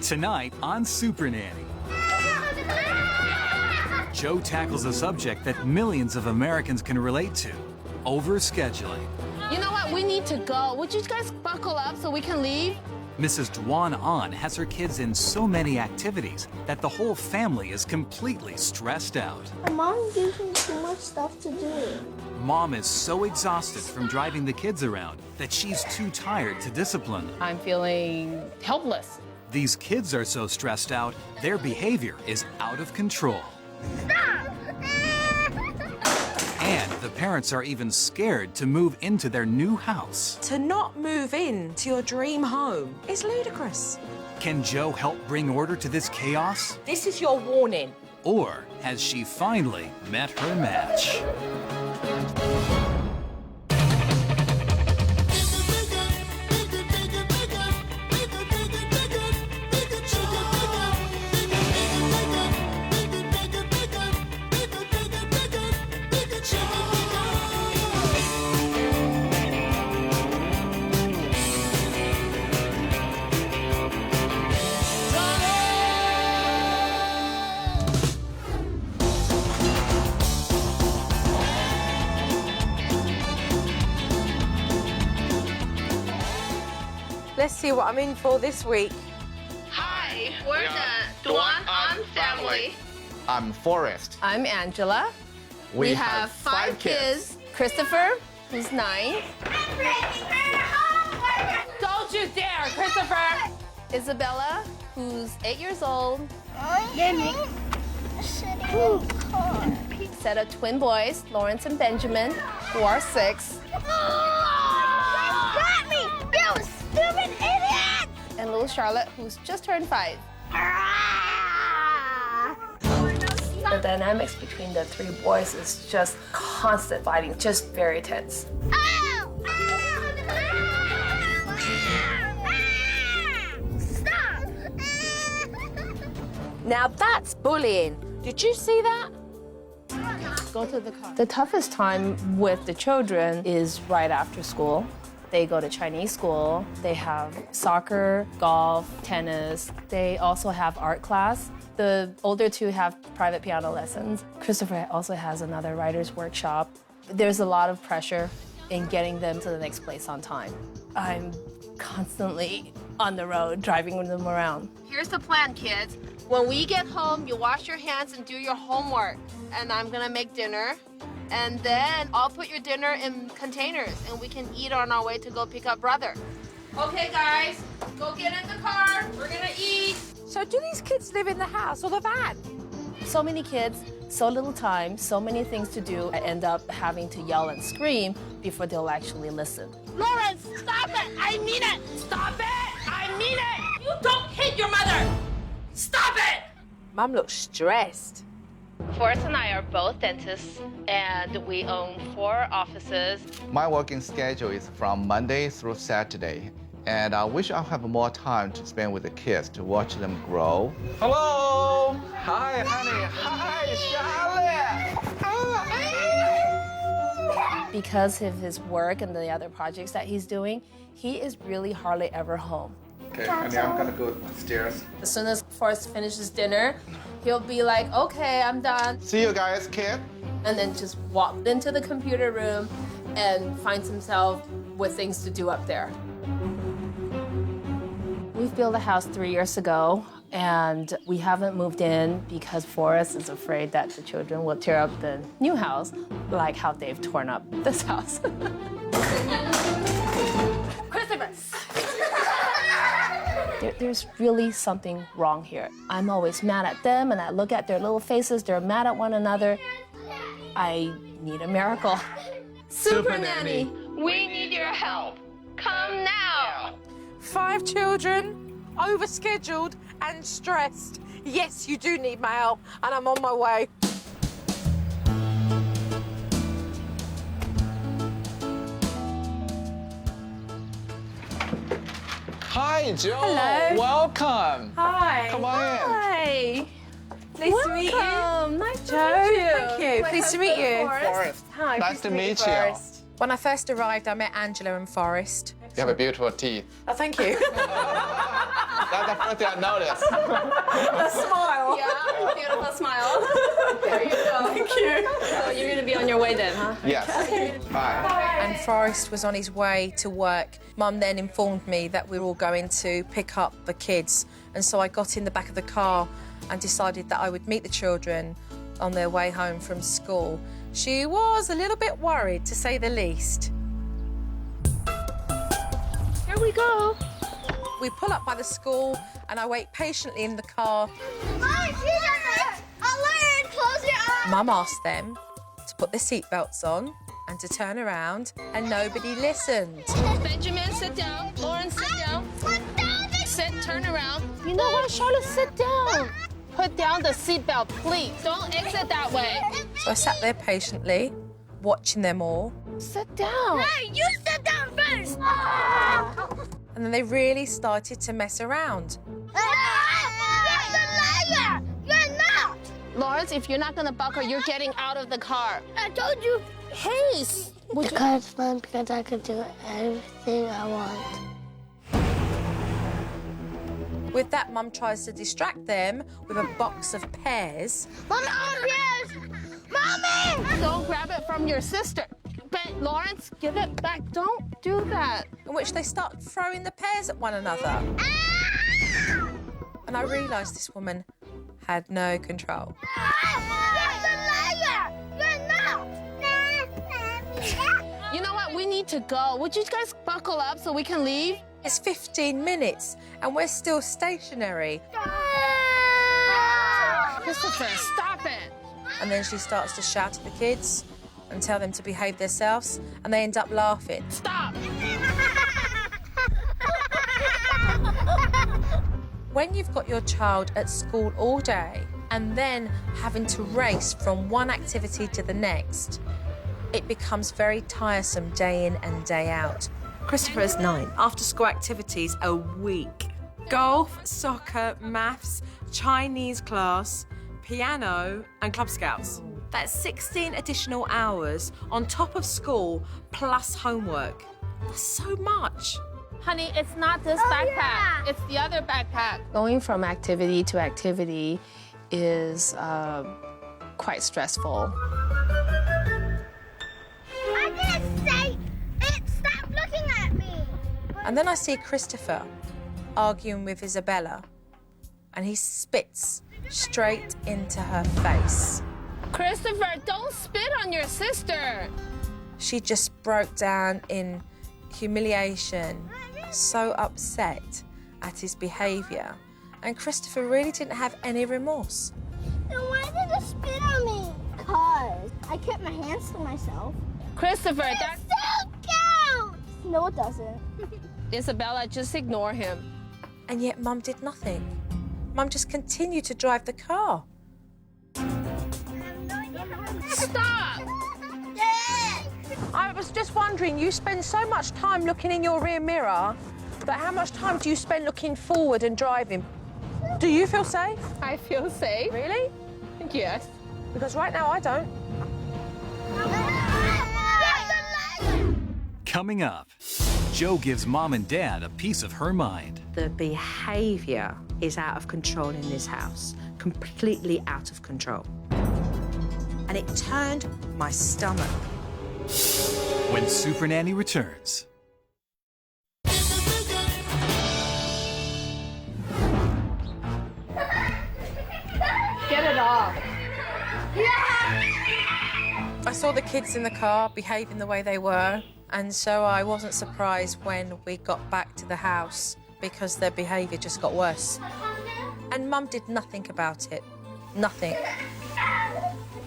Tonight on Super Nanny, Joe tackles a subject that millions of Americans can relate to: overscheduling. You know what? We need to go. Would you guys buckle up so we can leave? Mrs. Duan has her kids in so many activities that the whole family is completely stressed out. Mom gives me too much stuff to do. Mom is so exhausted from driving the kids around that she's too tired to discipline them. I'm feeling helpless. These kids are so stressed out, their behavior is out of control. Stop! And the parents are even scared to move into their new house. To not move in to your dream home is ludicrous. Can Joe help bring order to this chaos? This is your warning. Or has she finally met her match? Let's see what I'm in for this week. Hi, we're the Duan family. I'm Forrest. I'm Angela. We have 5 kids. Christopher, who's 9. Don't you dare, Christopher! Isabella, who's 8 years old. Set of twin boys, Lawrence and Benjamin, who are 6. Got me! You stupid idiot! And little Charlotte, who's just turned 5. The dynamics between the 3 boys is just constant fighting, just very tense. Stop! Now that's bullying. Did you see that? Go to the car. The toughest time with the children is right after school. They go to Chinese school. They have soccer, golf, tennis. They also have art class. The older 2 have private piano lessons. Christopher also has another writer's workshop. There's a lot of pressure in getting them to the next place on time. I'm constantly on the road driving them around. Here's the plan, kids. When we get home, you wash your hands and do your homework. And I'm gonna make dinner. And then I'll put your dinner in containers and we can eat on our way to go pick up brother. Okay, guys, go get in the car. We're gonna eat. So do these kids live in the house or the van? So many kids, so little time, so many things to do. I end up having to yell and scream before they'll actually listen. Lawrence, stop it! I mean it! Stop it! I mean it! You don't hit your mother! Stop it! Mum looks stressed. Forrest and I are both dentists, and we own 4 offices. My working schedule is from Monday through Saturday, and I wish I have more time to spend with the kids to watch them grow. Hello! Hi, honey. Hi, Charlotte! Because of his work and the other projects that he's doing, he is really hardly ever home. Okay, honey, I'm gonna go upstairs. As soon as Forrest finishes dinner, he'll be like, okay, I'm done. See you guys, kid. And then just walk into the computer room and finds himself with things to do up there. We built a house 3 years ago, and we haven't moved in because Forrest is afraid that the children will tear up the new house, like how they've torn up this house. Christopher! There's really something wrong here. I'm always mad at them, and I look at their little faces. They're mad at one another. I need a miracle. Super Nanny, we need your help. Come now. 5 children, overscheduled and stressed. Yes, you do need my help, and I'm on my way. Hi, Joe. Hello. Welcome. Hi. Come on in. Hi. Nice to meet you. Nice to Joe, meet you. thank you. Pleased to meet you. Forrest. Hi, Nice to meet you. Forrest. When I first arrived, I met Angela and Forrest. You have a beautiful teeth. Oh, thank you. That's That's the first thing I noticed. A smile. Yeah, beautiful smile. There you go. Thank you. So you're going to be on your way then, huh? Yes. Bye. And Forrest was on his way to work. Mum then informed me that we were all going to pick up the kids. And so I got in the back of the car and decided that I would meet the children on their way home from school. She was a little bit worried, to say the least. Here we go. We pull up by the school and I wait patiently in the car. Mom, she's alert. Close your eyes. Mum asked them to put their seatbelts on and to turn around, and nobody listened. Benjamin, sit down. Lauren, sit down. Put down the Sit, turn around. You know what, Charlotte? Sit down. Put down the seatbelt, please. Don't exit that way. So I sat there patiently, watching them all, Sit down. Hey, you sit down first. and then they really started to mess around. You're a liar. You're not. Lawrence, if you're not gonna buckle, you're getting out of the car. I told you. Hey, Because fun, because I can do everything I want. With that, Mum tries to distract them with a box of pears. Mommy, yes. Mommy. don't grab it from your sister. But Lawrence, give it back. Don't do that. In which they start throwing the pears at one another. And I realised this woman had no control. You're a liar. You're not. You know what? We need to go. Would you guys buckle up so we can leave? It's 15 minutes and we're still stationary. Christopher, stop it. And then she starts to shout at the kids and tell them to behave themselves, and they end up laughing. Stop. When you've got your child at school all day and then having to race from one activity to the next, it becomes very tiresome day in and day out. Christopher is 9. After-school activities a week. Golf, soccer, maths, Chinese class, piano and Club Scouts. That's 16 additional hours on top of school plus homework. That's so much. Honey, it's not this backpack. yeah. It's the other backpack. Going from activity to activity is quite stressful. I didn't say it. Stop looking at me. And then I see Christopher arguing with Isabella, and he spits straight into her face. Christopher, don't spit on your sister. She just broke down in humiliation, so upset at his behaviour. And Christopher really didn't have any remorse. Then why did you spit on me? Because I kept my hands to myself. Christopher, It that's... still counts. No, it doesn't. Isabella, just ignore him. And yet Mum did nothing. Mum just continued to drive the car. Stop! I was just wondering, you spend so much time looking in your rear mirror, but how much time do you spend looking forward and driving? Do you feel safe? I feel safe. Really? Yes. Because right now I don't. Coming up, Jo gives Mom and Dad a piece of her mind. The behaviour is out of control in this house, completely out of control. And it turned my stomach. When Super Nanny returns. Get it off. I saw the kids in the car behaving the way they were, and so I wasn't surprised when we got back to the house because their behaviour just got worse. And Mum did nothing about it. Nothing.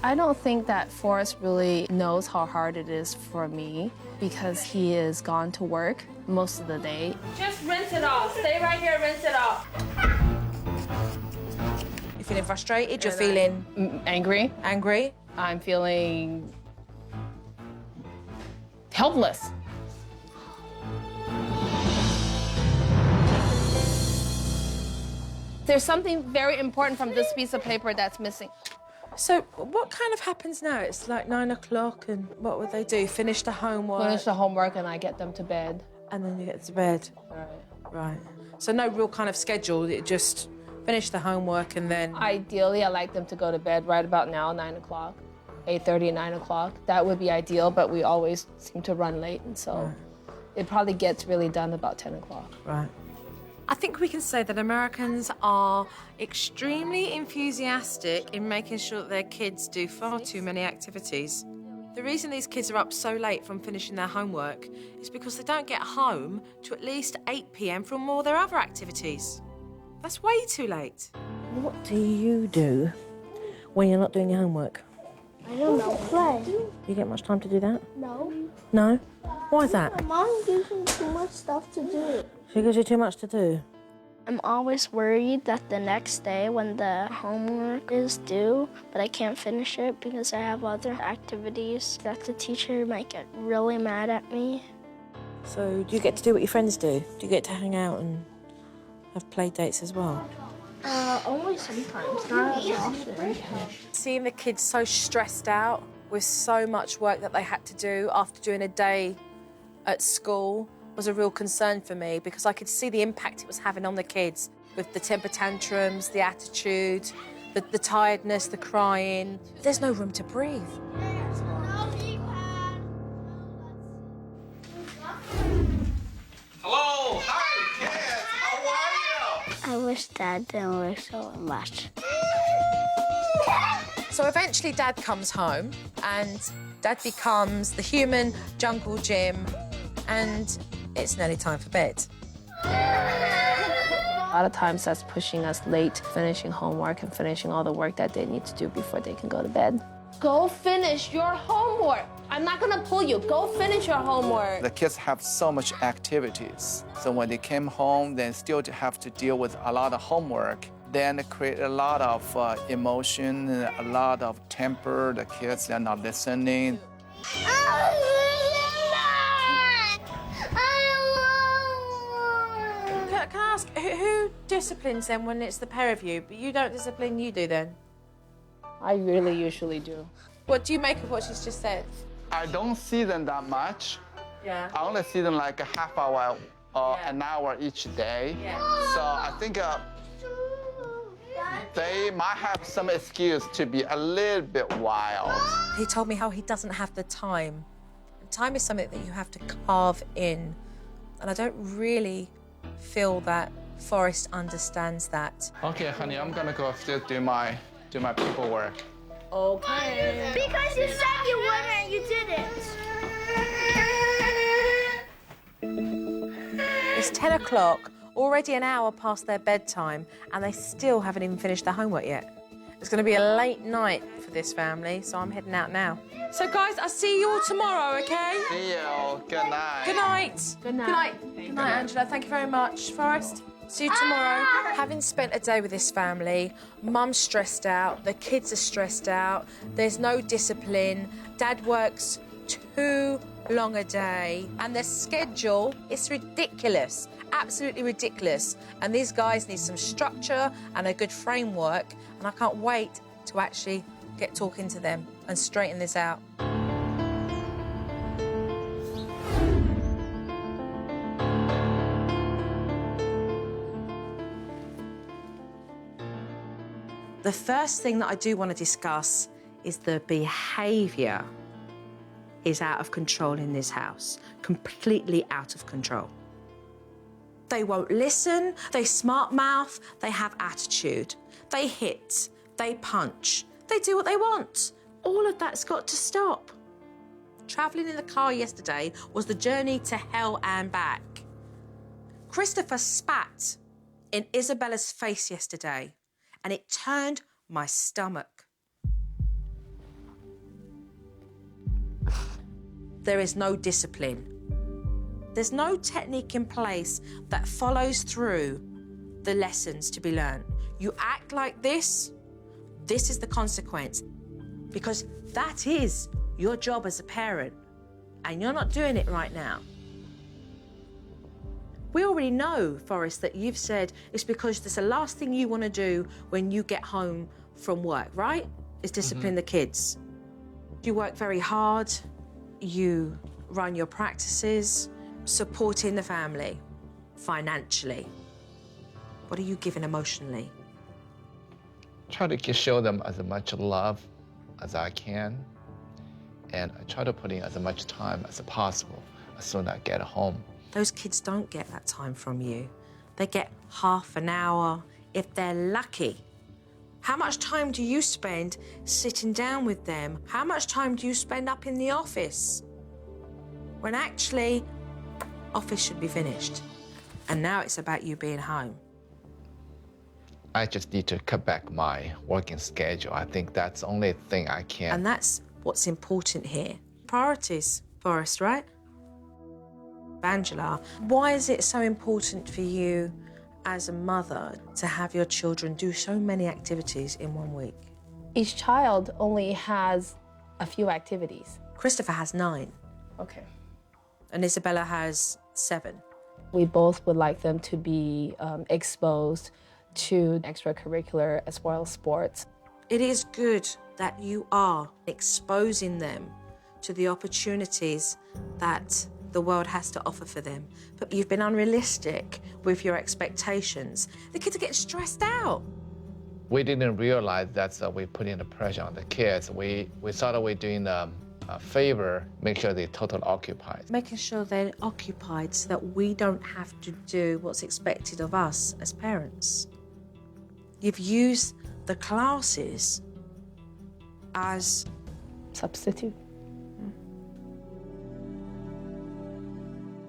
I don't think that Forrest really knows how hard it is for me because he is gone to work most of the day. Just rinse it off. Stay right here, rinse it off. You're feeling frustrated, you're feeling Angry. angry. I'm feeling helpless. There's something very important from this piece of paper that's missing. So what kind of happens now? It's like 9 o'clock, and what would they do? Finish the homework? Finish the homework and I get them to bed. And then you get to bed. Right. Right. So no real kind of schedule, it just finish the homework and then... Ideally, I like them to go to bed right about now, 9 o'clock, 8:30, 9 o'clock. That would be ideal, but we always seem to run late, and so it probably gets really done about 10 o'clock. Right. I think we can say that Americans are extremely enthusiastic in making sure that their kids do far too many activities. The reason these kids are up so late from finishing their homework is because they don't get home to at least 8 p.m. from all their other activities. That's way too late. What do you do when you're not doing your homework? I don't know. Play. Do you get much time to do that? No. No? Why is that? My mom gives me too much stuff to do. She gives you too much to do. I'm always worried that the next day when the homework is due, but I can't finish it because I have other activities, that the teacher might get really mad at me. So do you get to do what your friends do? Do you get to hang out and have play dates as well? Only sometimes, not as often. Seeing the kids so stressed out with so much work that they had to do after doing a day at school was a real concern for me because I could see the impact it was having on the kids with the temper tantrums, the attitude, the tiredness, the crying. There's no room to breathe. Hello, hi, kids. How are you? I wish Dad didn't work so much. So eventually Dad comes home and Dad becomes the human jungle gym and it's nearly time for bed. A lot of times that's pushing us late, finishing homework and finishing all the work that they need to do before they can go to bed. Go finish your homework. I'm not gonna pull you. Go finish your homework. The kids have so much activities. So when they came home, they still have to deal with a lot of homework. Then it create a lot of emotion, a lot of temper. The kids, they're not listening. Can I ask, who disciplines them when it's the pair of you, but you don't discipline, you do then? I really usually do. What do you make of what she's just said? I don't see them that much. Yeah. I only see them like a half hour or an hour each day. Yeah. So I think they might have some excuse to be a little bit wild. He told me how he doesn't have the time. And time is something that you have to carve in. And I don't really feel that Forrest understands that. Okay, honey, I'm gonna go still do my paperwork. Okay. Because you said you would and you didn't. It's 10 o'clock, already an hour past their bedtime, and they still haven't even finished their homework yet. It's going to be a late night for this family, so I'm heading out now. So, guys, I'll see you all tomorrow, OK? See you. Good night. Good night. Good night. Good night. Good night, Angela. Thank you very much. Forrest, see you tomorrow. Having spent a day with this family, Mum's stressed out, the kids are stressed out, there's no discipline, Dad works too long a day, and their schedule is ridiculous, absolutely ridiculous. And these guys need some structure and a good framework, and I can't wait to actually get talking to them and straighten this out. The first thing that I do want to discuss is the behaviour is out of control in this house, completely out of control. They won't listen, they smart mouth, they have attitude, they hit, they punch, they do what they want. All of that's got to stop. Travelling in the car yesterday was the journey to hell and back. Christopher spat in Isabella's face yesterday, and it turned my stomach. There is no discipline. There's no technique in place that follows through the lessons to be learned. You act like this is the consequence, because that is your job as a parent, and you're not doing it right now. We already know, Forrest, that you've said it's because it's the last thing you want to do when you get home from work, right? Is discipline the kids. You work very hard, you run your practices, supporting the family. financially? What are you giving emotionally? Try to show them as much love as I can, and I try to put in as much time as possible as soon as I get home. Those kids don't get that time from you. They get half an hour, if they're lucky. How much time do you spend sitting down with them? How much time do you spend up in the office? When actually, office should be finished. And now it's about you being home. I just need to cut back my working schedule. I think that's the only thing I can. And that's what's important here. Priorities, Forrest, right? Angela, why is it so important for you as a mother to have your children do so many activities in 1 week? Each child only has a few activities. Christopher has 9. Okay. And Isabella has 7. We both would like them to be exposed to extracurricular as well as sports. It is good that you are exposing them to the opportunities that the world has to offer for them. But you've been unrealistic with your expectations. The kids are getting stressed out. We didn't realize that we put in the pressure on the kids. We thought we're doing a favor, make sure they're totally occupied. Making sure they're occupied so that we don't have to do what's expected of us as parents. You've used the classes as Substitute.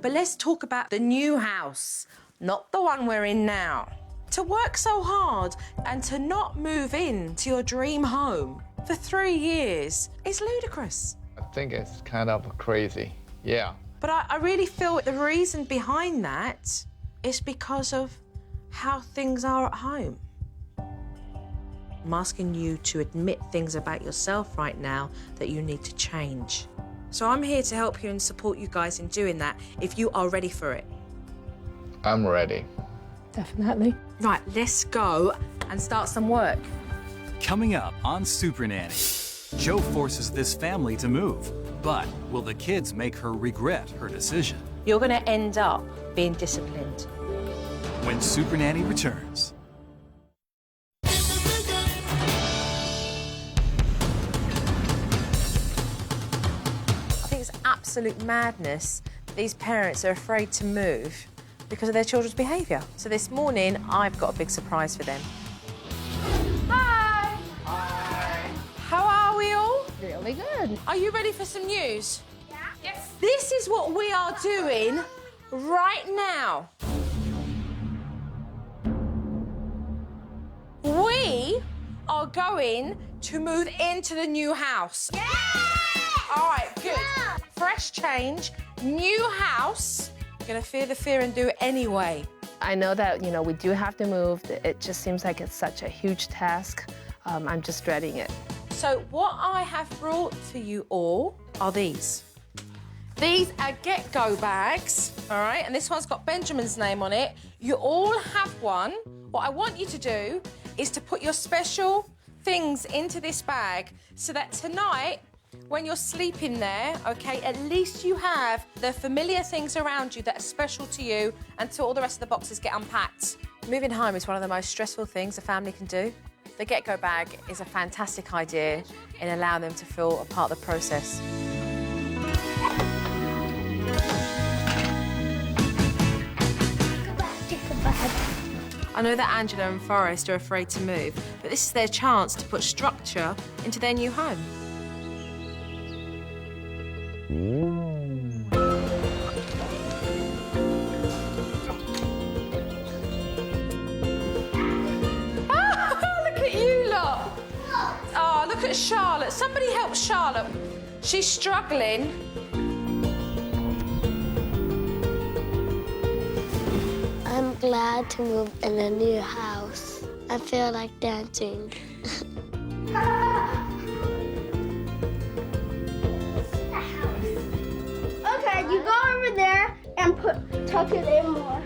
But let's talk about the new house, not the one we're in now. To work so hard and to not move in to your dream home for 3 years is ludicrous. I think it's kind of crazy, yeah. But I really feel the reason behind that is because of how things are at home. I'm asking you to admit things about yourself right now that you need to change. So I'm here to help you and support you guys in doing that if you are ready for it. I'm ready. Definitely. Right, let's go and start some work. Coming up on Super Nanny, Jo forces this family to move, but will the kids make her regret her decision? You're going to end up being disciplined. When Super Nanny returns. Absolute madness. These parents are afraid to move because of their children's behaviour. So this morning, I've got a big surprise for them. Hi! Hi! How are we all? Really good. Are you ready for some news? Yeah. Yes. This is what we are doing right now. We are going to move into the new house. Yeah! All right, good. Yeah. Fresh change, new house. You're gonna fear the fear and do it anyway. I know that, we do have to move. It just seems like it's such a huge task. I'm just dreading it. So what I have brought for you all are these. These are get-go bags, all right? And this one's got Benjamin's name on it. You all have one. What I want you to do is to put your special things into this bag so that tonight, when you're sleeping there, okay, at least you have the familiar things around you that are special to you until all the rest of the boxes get unpacked. Moving home is one of the most stressful things a family can do. The get-go bag is a fantastic idea in allowing them to feel a part of the process. I know that Angela and Forrest are afraid to move, but this is their chance to put structure into their new home. Look at you lot. Oh, look at Charlotte. Somebody help Charlotte. She's struggling. I'm glad to move in a new house. I feel like dancing. Okay, you go over there and tuck it in more.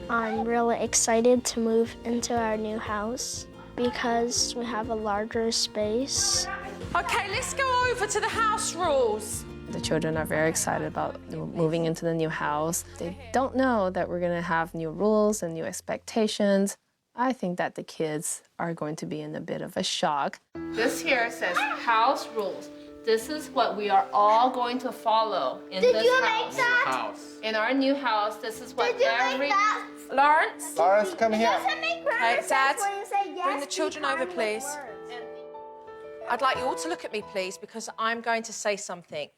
I'm really excited to move into our new house because we have a larger space. Okay, let's go over to the house rules. The children are very excited about moving into the new house. They don't know that we're going to have new rules and new expectations. I think that the kids are going to be in a bit of a shock. This here says house rules. This is what we are all going to follow in this house. Did you make that? In our new house, this is what Did you make that? Lawrence? Lawrence, come here. Doesn't make Okay, sense Dad, when you say yes, bring the children over, with please. words. I'd like you all to look at me, please, because I'm going to say something.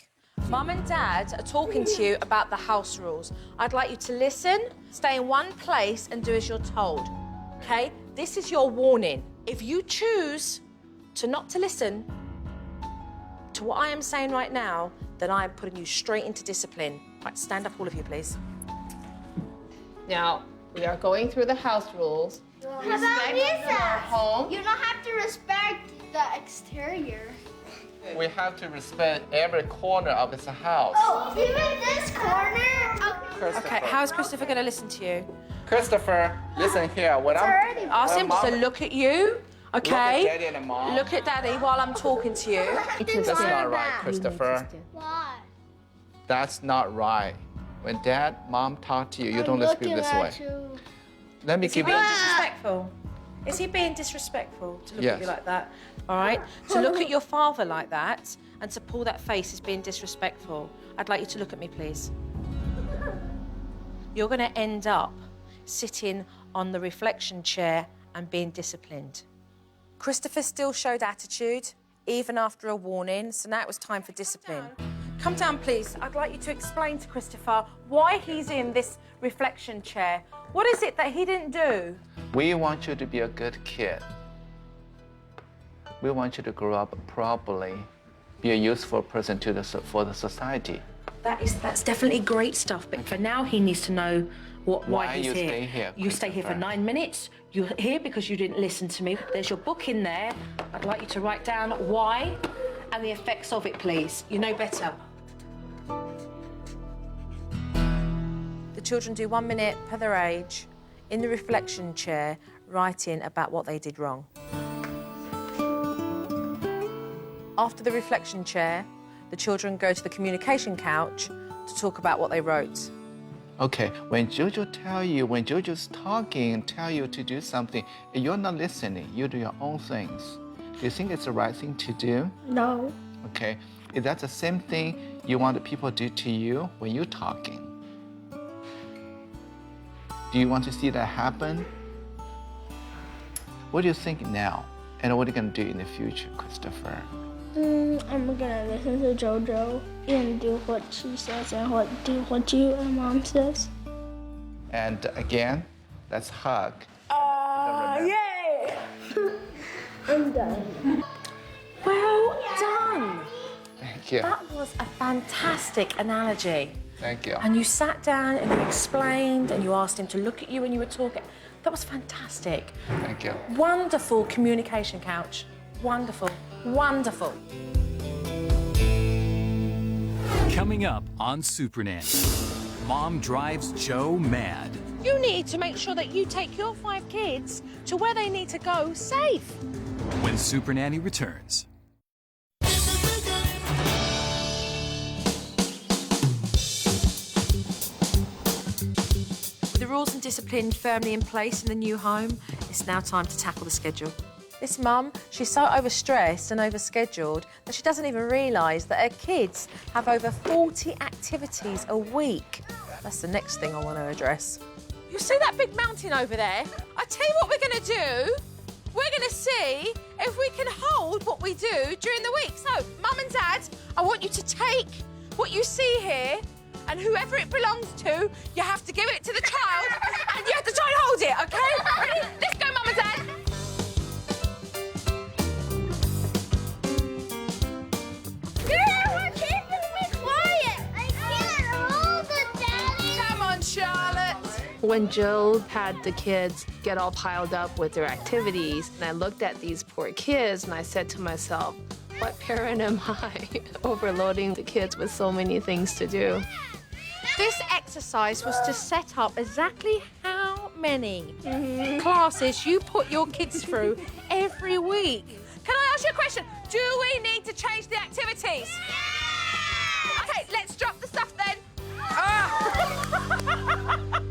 Mum and Dad are talking to you about the house rules. I'd like you to listen, stay in one place and do as you're told, okay? This is your warning. If you choose not to listen to what I am saying right now, then I am putting you straight into discipline. Right, stand up, all of you, please. Now, we are going through the house rules. How about Respect your home. You don't have to respect the exterior. We have to respect every corner of this house. Oh, even this corner? Christopher. Okay, how's Christopher going to listen to you? Christopher, listen here. When already- Ask him to look at you, okay? Look at Daddy and Mom. Look at Daddy while I'm talking to you. That's not right, Christopher. Why? That's not right. When Dad, Mom talk to you, you don't listen this way. Let me Is he give you. being disrespectful? Is he being disrespectful to look Yes. at you like that? All right? To look at your father like that and to pull that face is being disrespectful. I'd like you to look at me, please. You're going to end up sitting on the reflection chair and being disciplined. Christopher still showed attitude, even after a warning, so now it was time for discipline. Come down, please. I'd like you to explain to Christopher why he's in this reflection chair. What is it that he didn't do? We want you to be a good kid. We want you to grow up properly, be a useful person for the society. That's definitely great stuff, but for now he needs to know why he's you here. stay here, You stay here for Christopher. 9 minutes. You're here because you didn't listen to me. There's your book in there. I'd like you to write down why and the effects of it, please. You know better. The children do 1 minute per their age in the reflection chair, writing about what they did wrong. After the reflection chair, the children go to the communication couch to talk about what they wrote. Okay, when Jojo's talking, tell you to do something, you're not listening, you do your own things. Do you think it's the right thing to do? No. Okay, is that the same thing you want people to do to you when you're talking? Do you want to see that happen? What do you think now? And what are you going to do in the future, Christopher? I'm gonna listen to JoJo and do what she says and do what you and Mom says. And again, let's hug. Yay! I'm done. Well done. Thank you. That was a fantastic analogy. Thank you. And you sat down and you explained and you asked him to look at you when you were talking. That was fantastic. Thank you. Wonderful communication couch. Wonderful. Wonderful. Coming up on Super Nanny, Mom drives Joe mad. You need to make sure that you take your 5 kids to where they need to go safe. When Super Nanny returns. With the rules and discipline firmly in place in the new home, it's now time to tackle the schedule. This mum, she's so overstressed and overscheduled that she doesn't even realise that her kids have over 40 activities a week. That's the next thing I want to address. You see that big mountain over there? I tell you what we're going to do. We're going to see if we can hold what we do during the week. So, Mum and Dad, I want you to take what you see here and whoever it belongs to, you have to give it to the child and you have to try and hold it, OK? Ready? Let's go, Mum and Dad. We're keeping me quiet. I can't hold it, Daddy. Come on, Charlotte. When Joe had the kids get all piled up with their activities, and I looked at these poor kids and I said to myself, what parent am I overloading the kids with so many things to do? This exercise was to set up exactly how many classes you put your kids through every week. Can I ask you a question? Do we need to change the activities? OK, OK, let's drop the stuff then.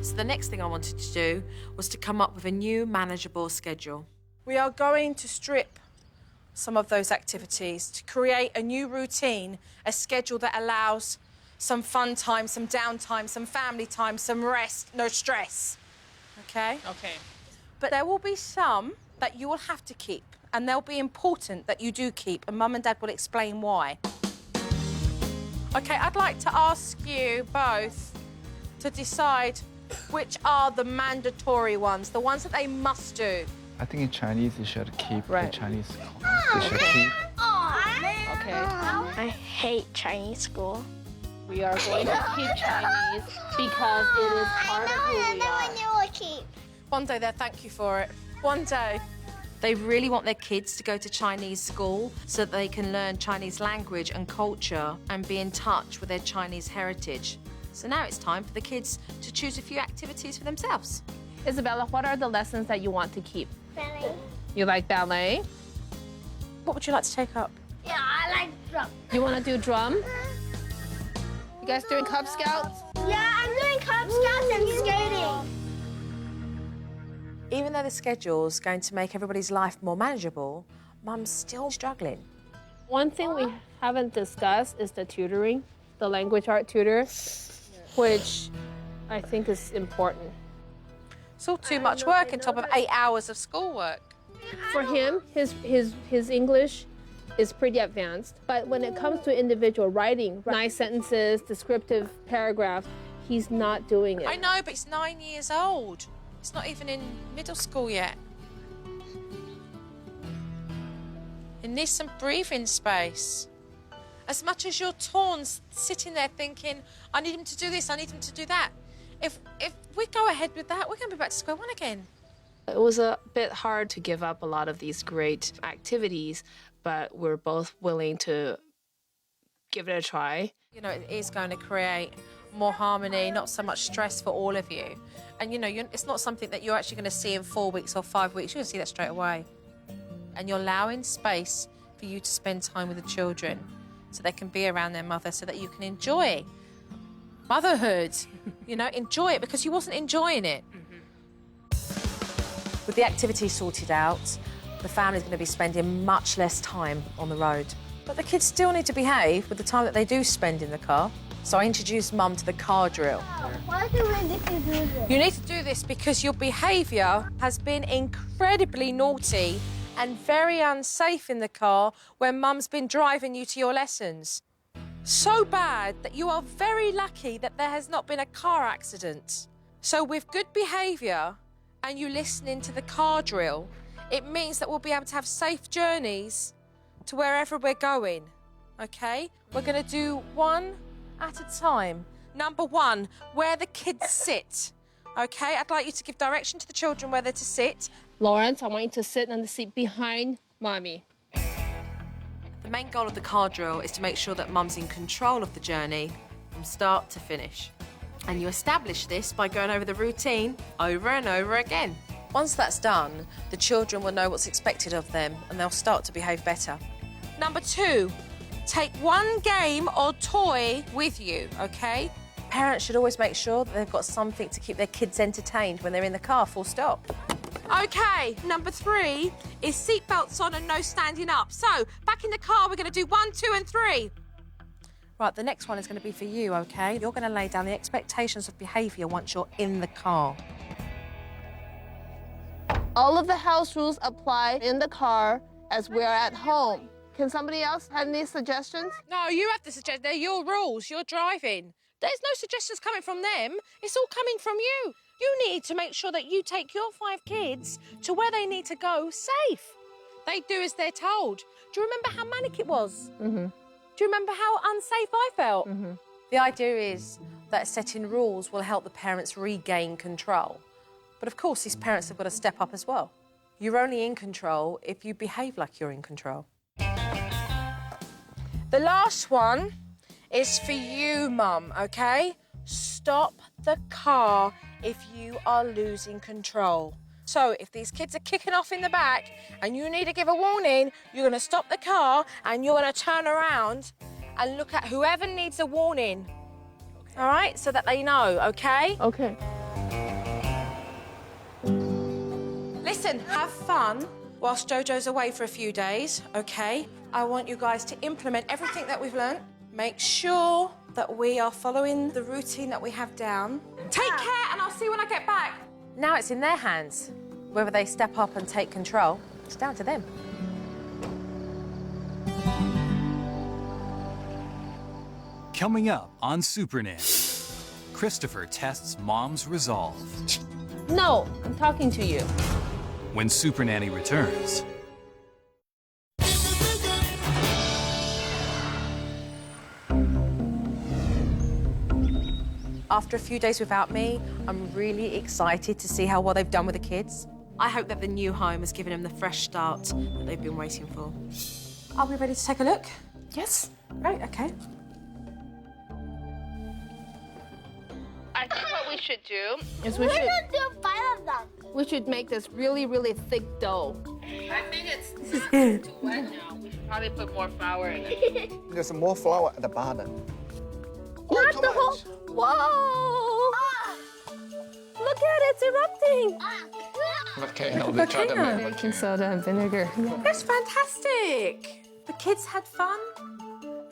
So the next thing I wanted to do was to come up with a new manageable schedule. We are going to strip some of those activities to create a new routine, a schedule that allows some fun time, some downtime, some family time, some rest, no stress. OK? Okay. But there will be some that you will have to keep, and they'll be important that you do keep, and Mum and Dad will explain why. OK, I'd like to ask you both to decide which are the mandatory ones, the ones that they must do. I think in Chinese you should keep Right. the Chinese school. You should keep. Okay. I hate Chinese school. We are going to keep Chinese because it is part of who we are. One day they'll thank you for it. One day. They really want their kids to go to Chinese school so that they can learn Chinese language and culture and be in touch with their Chinese heritage. So now it's time for the kids to choose a few activities for themselves. Isabella, what are the lessons that you want to keep? Ballet. You like ballet? What would you like to take up? Yeah, I like drum. You want to do drum? You guys doing Cub Scouts? Yeah, I'm doing Cub Scouts and skating. Even though the schedule's going to make everybody's life more manageable, Mum's still struggling. One thing we haven't discussed is the tutoring, the language art tutor, which I think is important. It's all too much work on top of 8 hours of schoolwork. For him, his English is pretty advanced, but when it comes to individual writing, nice sentences, descriptive paragraphs, he's not doing it. I know, but he's 9 years old. It's not even in middle school yet. He needs some breathing space. As much as you're torn, sitting there thinking, I need him to do this, I need him to do that. If we go ahead with that, we're going to be back to square one again. It was a bit hard to give up a lot of these great activities, but we're both willing to give it a try. You know, it is going to create more harmony, not so much stress for all of you. And, you know, it's not something that you're actually going to see in 4 weeks or 5 weeks. You're going to see that straight away. And you're allowing space for you to spend time with the children so they can be around their mother, so that you can enjoy motherhood. You know, enjoy it, because you wasn't enjoying it. With the activities sorted out, the family's going to be spending much less time on the road. But the kids still need to behave with the time that they do spend in the car. So I introduced Mum to the car drill. Why do we need to do this? You need to do this because your behaviour has been incredibly naughty and very unsafe in the car when Mum's been driving you to your lessons. So bad that you are very lucky that there has not been a car accident. So with good behaviour and you listening to the car drill, it means that we'll be able to have safe journeys to wherever we're going, OK? We're going to do one at a time. Number one, where the kids sit, OK? I'd like you to give direction to the children where they're to sit. Lawrence, I want you to sit on the seat behind Mommy. The main goal of the car drill is to make sure that Mum's in control of the journey from start to finish. And you establish this by going over the routine over and over again. Once that's done, the children will know what's expected of them and they'll start to behave better. Number two, take one game or toy with you, OK? Parents should always make sure that they've got something to keep their kids entertained when they're in the car, full stop. OK, number three is seatbelts on and no standing up. So, back in the car, we're going to do 1, 2 and 3. Right, the next one is going to be for you, OK? You're going to lay down the expectations of behaviour once you're in the car. All of the house rules apply in the car as we're at home. Can somebody else have any suggestions? No, you have to suggest. They're your rules. You're driving. There's no suggestions coming from them. It's all coming from you. You need to make sure that you take your 5 kids to where they need to go safe. They do as they're told. Do you remember how manic it was? Mm-hmm. Do you remember how unsafe I felt? Mm-hmm. The idea is that setting rules will help the parents regain control. But of course, these parents have got to step up as well. You're only in control if you behave like you're in control. The last one is for you, Mum, OK? Stop the car if you are losing control. So if these kids are kicking off in the back and you need to give a warning, you're going to stop the car and you're going to turn around and look at whoever needs a warning. All right? So that they know, okay? Okay. Listen, have fun whilst Jojo's away for a few days, okay? I want you guys to implement everything that we've learnt. Make sure that we are following the routine that we have down. Take care, and I'll see you when I get back. Now it's in their hands. Whether they step up and take control, it's down to them. Coming up on Super Nanny, Christopher tests mom's resolve. No, I'm talking to you. When Super Nanny returns, After a few days without me, I'm really excited to see how well they've done with the kids. I hope that the new home has given them the fresh start that they've been waiting for. Are we ready to take a look? Yes. Great, okay. I think what we should do is We're gonna do 5 of them. we should make this really, really thick dough. I think it's too wet now. We should probably put more flour in it. There's more flour at the bottom. Not the whole. Whoa! Look at it, it's erupting. Okay, no, we try to make Baking soda and vinegar. That's fantastic. The kids had fun.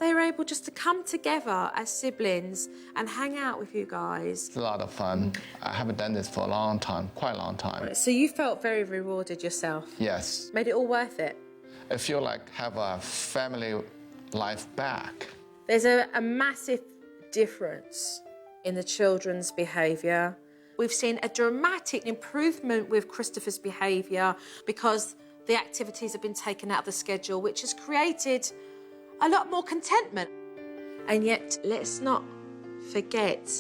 They were able just to come together as siblings and hang out with you guys. It's a lot of fun. I haven't done this for a long time, quite a long time. So you felt very rewarded yourself. Yes. Made it all worth it. I feel like have a family life back. There's a massive difference in the children's behaviour. We've seen a dramatic improvement with Christopher's behaviour because the activities have been taken out of the schedule, which has created a lot more contentment. And yet, let's not forget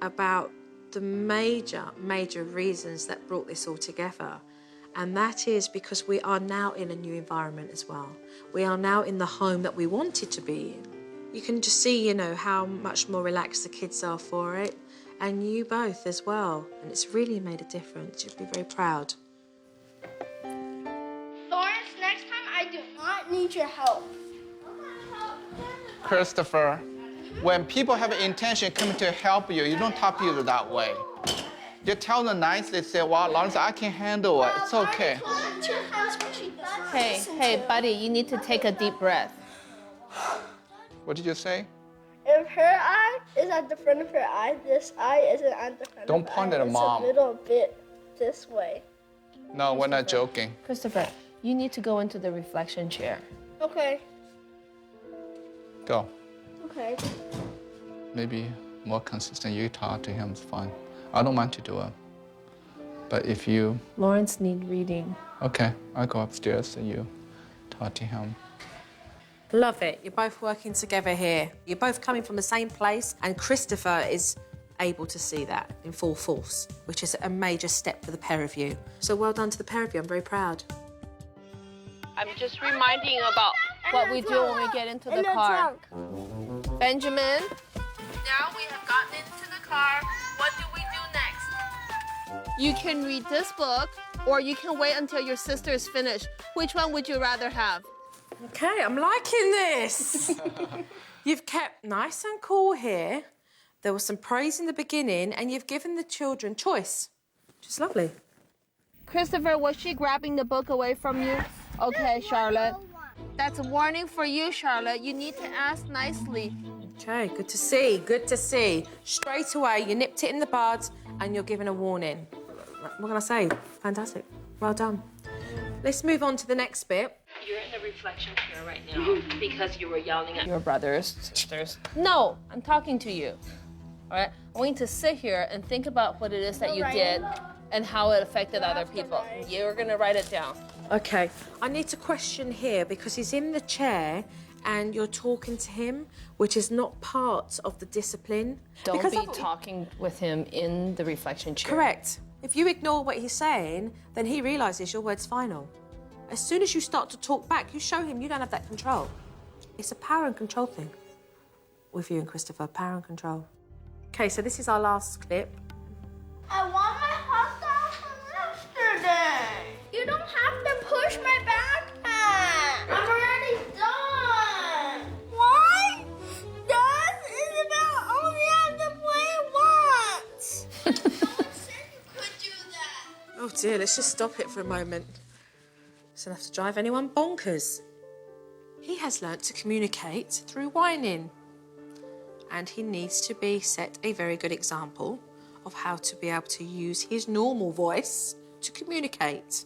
about the major reasons that brought this all together. And that is because we are now in a new environment as well. We are now in the home that we wanted to be in. You can just see, you know, how much more relaxed the kids are for it, and you both as well. And it's really made a difference. You'll be very proud. Lawrence, next time I do not need your help. Christopher, when people have an intention coming to help you, you don't talk to you that way. You tell them nicely, say, well, Lawrence, I can handle it. It's okay. Hey, buddy, you need to take a deep breath. What did you say? If her eye is at the front of her eye, this eye isn't at the front Don't of her point eye. at Mom. It's a little bit this way. No, we're not joking. Christopher, you need to go into the reflection chair. Okay. Go. Okay. Maybe more consistent. You talk to him, it's fine. I don't mind to do it. But if you... Lawrence needs reading. Okay, I'll go upstairs and you talk to him. Love it. You're both working together here. You're both coming from the same place, and Christopher is able to see that in full force, which is a major step for the pair of you. So well done to the pair of you. I'm very proud. I'm just reminding you about what we do when we get into the car. Benjamin, now we have gotten into the car. What do we do next? You can read this book, or you can wait until your sister is finished. Which one would you rather have? Okay, I'm liking this. You've kept nice and cool here. There was some praise in the beginning, and you've given the children choice, which is lovely. Christopher, was she grabbing the book away from you? Okay, Charlotte. That's a warning for you, Charlotte. You need to ask nicely. Okay, good to see, good to see. Straight away, you nipped it in the bud, and you're given a warning. What can I say? Fantastic. Well done. Let's move on to the next bit. You're in the reflection chair right now because you were yelling at your brothers, sisters. No, I'm talking to you. All right? I want you to sit here and think about what it is that you did and how it affected other people. You're going to write it down. Okay, I need to question here because he's in the chair and you're talking to him, which is not part of the discipline. Don't because be talking with him in the reflection chair. Correct. If you ignore what he's saying, then he realises your word's final. As soon as you start to talk back, you show him you don't have that control. It's a power and control thing with you and Christopher, power and control. Okay, so this is our last clip. I want my hot dog from yesterday. You don't have to push my backpack. I'm already done. Why? dear, let's just stop it for a moment. It's enough to drive anyone bonkers. He has learnt to communicate through whining. And he needs to be set a very good example of how to be able to use his normal voice to communicate.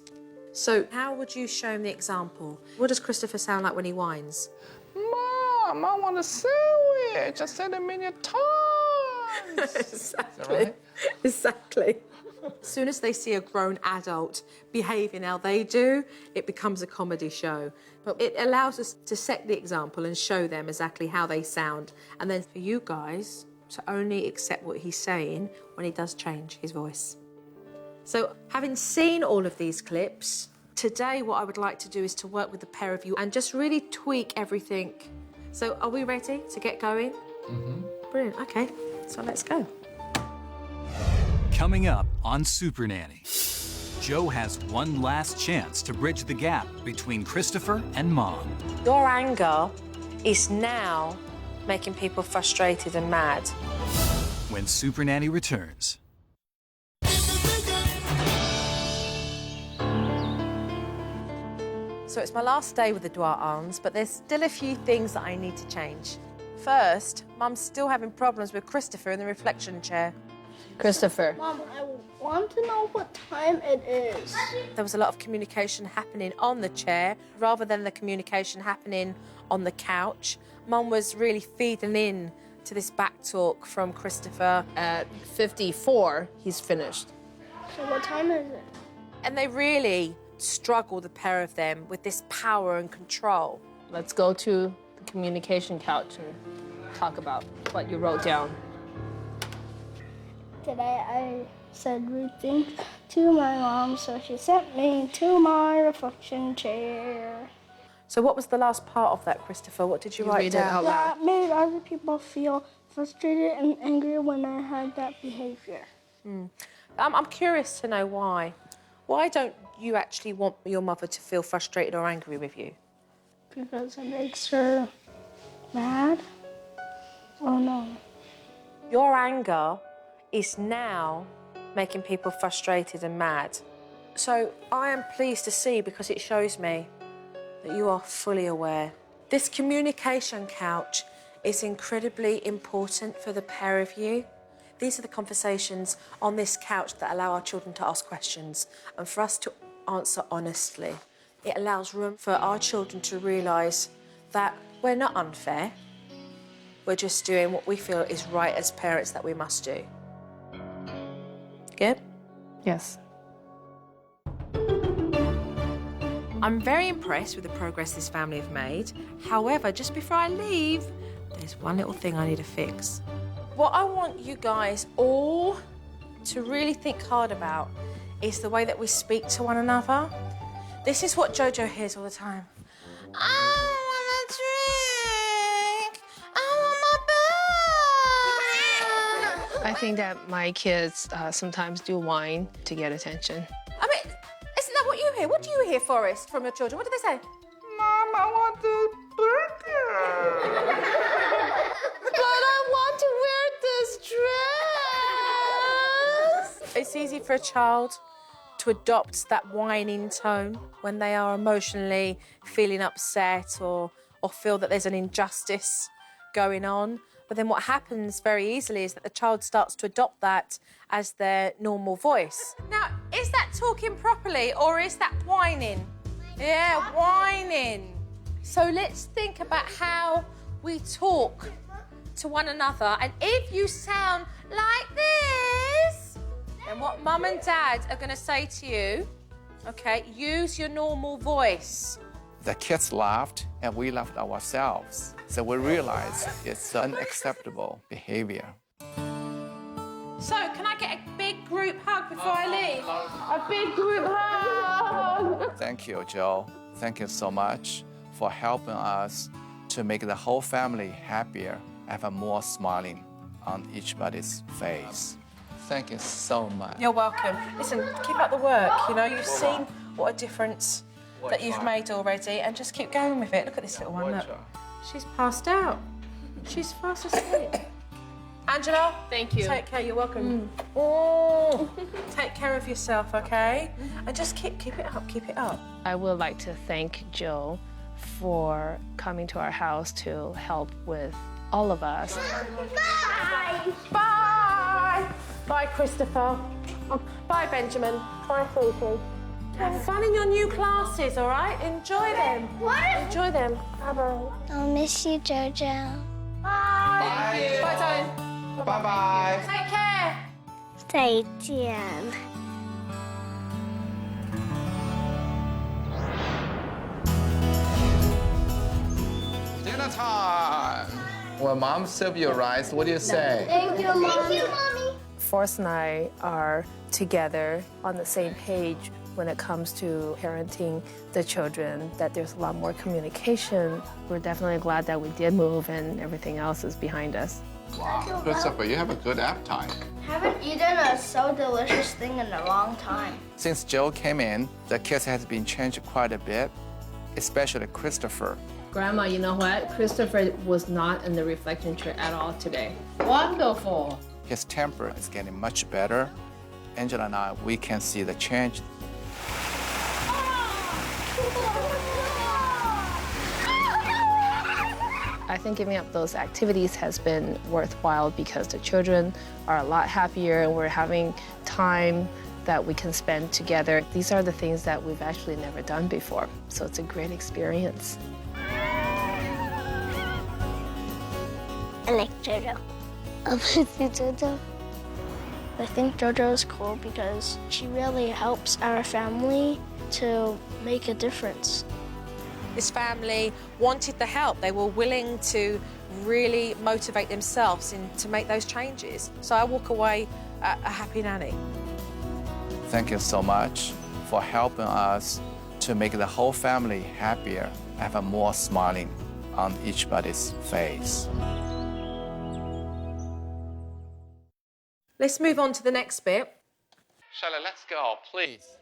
So how would you show him the example? What does Christopher sound like when he whines? Mom, I want a sandwich. I said a million times. Exactly. Right? Exactly. As soon as they see a grown adult behaving how they do, it becomes a comedy show. But it allows us to set the example and show them exactly how they sound. And then for you guys to only accept what he's saying when he does change his voice. So having seen all of these clips, today what I would like to do is to work with the pair of you and just really tweak everything. So are we ready to get going? Mm-hmm. Brilliant, okay, so let's go. Coming up on Super Nanny, Joe has one last chance to bridge the gap between Christopher and Mom. Your anger is now making people frustrated and mad. When Super Nanny returns. So it's my last day with the Duans, but there's still a few things that I need to change. First, Mum's still having problems with Christopher in the reflection chair. Christopher. Mom, I want to know what time it is. There was a lot of communication happening on the chair rather than the communication happening on the couch. Mum was really feeding in to this back talk from Christopher. At 54, he's finished. So what time is it? And they really struggle, the pair of them, with this power and control. Let's go to the communication couch and talk about what you wrote down. Today I said rude things to my mom, so she sent me to my reflection chair. So what was the last part of that, Christopher? What did you write read it down? out loud. That made other people feel frustrated and angry when I had that behavior. I'm curious to know why. Why don't you actually want your mother to feel frustrated or angry with you? Because it makes her mad. Oh no. Your anger is now making people frustrated and mad. So I am pleased to see, because it shows me that you are fully aware. This communication couch is incredibly important for the pair of you. These are the conversations on this couch that allow our children to ask questions and for us to answer honestly. It allows room for our children to realise that we're not unfair. We're just doing what we feel is right as parents that we must do. Good? Yes. I'm very impressed with the progress this family have made. However, just before I leave, there's one little thing I need to fix. What I want you guys all to really think hard about is the way that we speak to one another. This is what Jojo hears all the time. I want a drink. I want my bag. I think that my kids sometimes do whine to get attention. I mean, isn't that what you hear? What do you hear, Forrest, from your children? What do they say? Mom, I want the burger. But I want to wear this dress. It's easy for a child to adopt that whining tone when they are emotionally feeling upset or feel that there's an injustice going on. But then what happens very easily is that the child starts to adopt that as their normal voice. Now, is that talking properly or is that whining? Yeah, whining. So let's think about how we talk to one another. And if you sound like this, then what Mum and Dad are going to say to you, okay, use your normal voice. The kids laughed and we laughed ourselves. So we realized it's unacceptable behavior. So, can I get a big group hug before I leave? A big group hug! Thank you, Joe. Thank you so much for helping us to make the whole family happier, have a more smiling on each body's face. Thank you so much. You're welcome. Listen, keep up the work. You know, you've seen what a difference that you've made already, and just keep going with it. Look at this little one, look. She's passed out. She's fast asleep. Angela? Thank you. Take care, you're welcome. Oh, take care of yourself, okay? And just keep it up, keep it up. I would like to thank Joe for coming to our house to help with all of us. Bye. Bye! Bye, Christopher. Oh, bye, Benjamin. Bye, Sophie. Have fun in your new classes, all right? Enjoy them. Enjoy them. Bye-bye. I'll miss you, Jojo. Bye, darling. Bye-bye. Take care. 再见. Dinner time. When mom serves you rice, what do you say? Thank you, Mommy. Forrest and I are together on the same page when it comes to parenting the children, that there's a lot more communication. We're definitely glad that we did move and everything else is behind us. Wow, Christopher, you have a good appetite. Haven't eaten a so delicious thing in a long time. Since Joe came in, the kids has been changed quite a bit, especially Christopher. Grandma, you know what? Christopher was not in the reflection chair at all today. Wonderful. His temper is getting much better. Angela and I, we can see the change. I think giving up those activities has been worthwhile because the children are a lot happier and we're having time that we can spend together. These are the things that we've actually never done before, so it's a great experience. I like Jojo. I miss you, Jojo. I think JoJo is cool because she really helps our family to make a difference. This family wanted the help. They were willing to really motivate themselves to make those changes. So I walk away a happy nanny. Thank you so much for helping us to make the whole family happier, have a more smiling on eachbody's face. Let's move on to the next bit. Charlotte, let's go, please.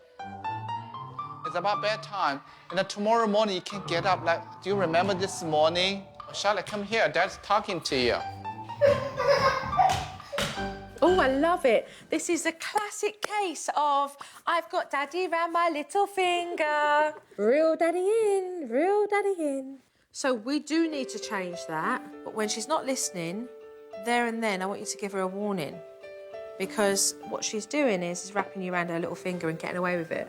It's about bedtime. And then tomorrow morning you can get up. Like, do you remember this morning? Charlotte, come here. Dad's talking to you. Oh, I love it. This is a classic case of I've got daddy round my little finger. Reel daddy in, reel daddy in. So we do need to change that. But when she's not listening, there and then I want you to give her a warning. Because what she's doing is wrapping you around her little finger and getting away with it.